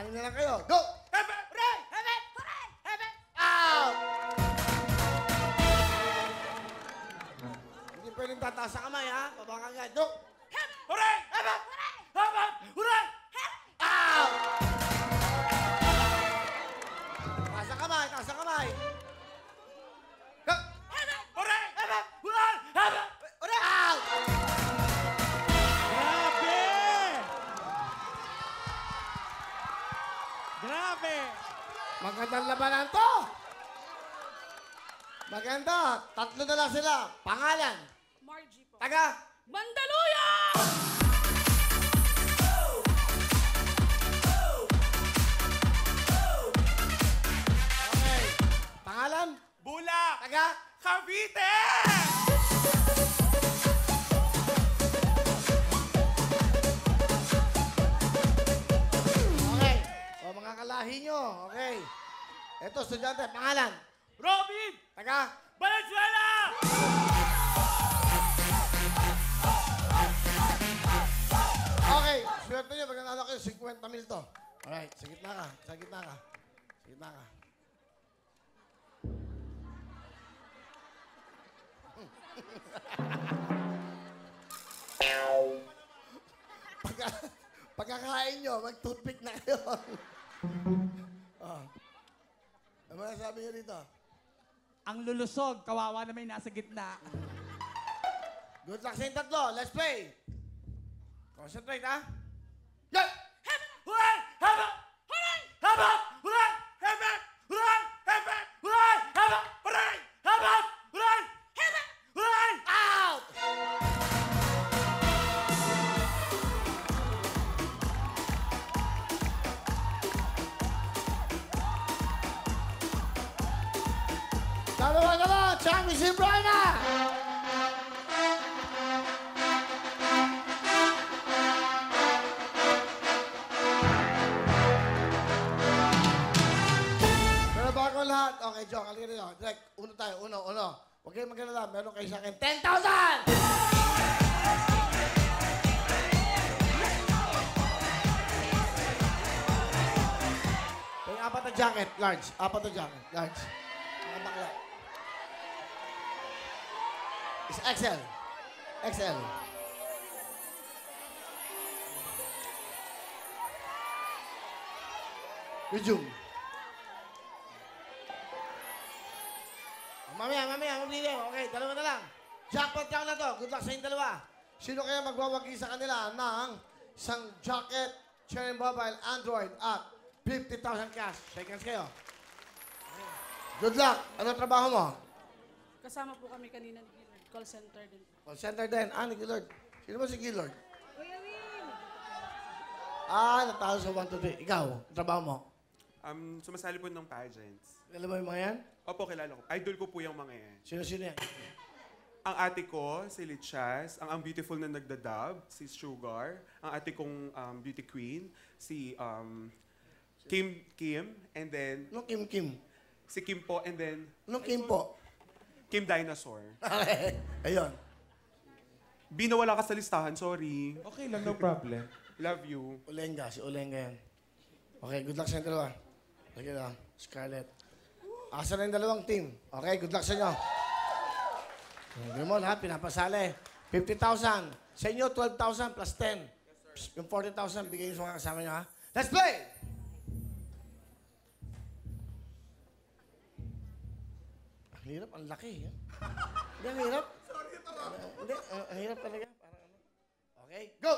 Anim na lang kayo. Go! Hepe! Hooray! Hepe! Hooray! Hepe! Out! Hindi pwedeng tataas ang kamay, ha? Baba ka agad. Go! Hooray! Hepe! Hooray! Hepe! Hooray! Out! Taas ang kamay, taas ang kamay. Go! Hooray! Hepe! Hooray! Hepe! Hooray! Out! Grabe! Grabe! Magandang labanan to! Maganda. Tatlo na lang sila. Pangalan. Margie po. Taga. Mandaluyong! Okay. Pangalan. Bula! Taga. Cavite! Okay. O mga kalahi nyo. Okay. Ito, estudyante. Pangalan. Robin! Taga. Valenzuela! Okay. Swerte nyo. Magandang kayo. 50 mil to. Alright. Sa gitna ka. Sa gitna ka. Sa gitna ka. Pagkakain nyo, mag-toothpick na kayo. Oh. Ano ba sabi nyo dito? Ang lulusog, kawawa na may nasa gitna. Good luck sa inyong tatlo. Let's play. Concentrate, ha? Go! Hooray! Hepe! Hooray! Hepe! Hooray! Hepe! Hooray! Hepe! Hooray! Hepe! Hooray! Hepe! Hooray! Hepe! Hooray! Out! Dalawa na lang! Championship right na! Pero bago ang lahat, okay, Joe, halika rin ako. Direk, uno tayo, uno. Huwag kayong magkalala, meron kayo sa akin 10,000! May apat na jacket, large. Apat na jacket, large. Mga bakla. Is XL. XL. Medium. Mamaya, mabili. Okay, dalawa na lang. Jackpot round na to. Good luck sa inyong dalawa. Sino kaya magwawagi sa kanila ng isang jacket, Cherry Mobile, Android, at 50,000 cash? Shake hands kayo. Good luck. Ano trabaho mo? Kasama po kami kanina ni Gilbert. Call center din. Call center din. Ni Gillard. Sino ba si Gillard? Kuya Will! Natalo sa 1, 2, 3. Ikaw, ang trabaho mo? Sumasali po ng pageants. Alam mo yung mga yan? Opo, kilala ko. Idol ko po yung mga yan. Sino yan? Ang ate ko, si Lichas. Ang beautiful na nagdadub, si Sugar. Ang ate kong beauty queen, si Kim. And then, Anong Kim? si Kim po. And then, Anong Kim po? Kim Dinosaur. Ayun. Binawala ka sa listahan, sorry. Okay lang, no problem. Love you. Ulenga, si Ulenga yan. Okay, good luck sa inyo dalawa. Sige na, Scarlett. Asa na yung dalawang team? Okay, good luck sa inyo. Ganun mo lahat, pinapasali. 50,000. Sa inyo, 12,000 plus 10. Yung 40,000, bigay nyo sa mga kasama nyo, ha? Let's play! Ang hirap, ang laki. Eh. Hindi, ang hirap. Sorry, ito. Hindi, ang hirap talaga. Parang ano. Okay, go!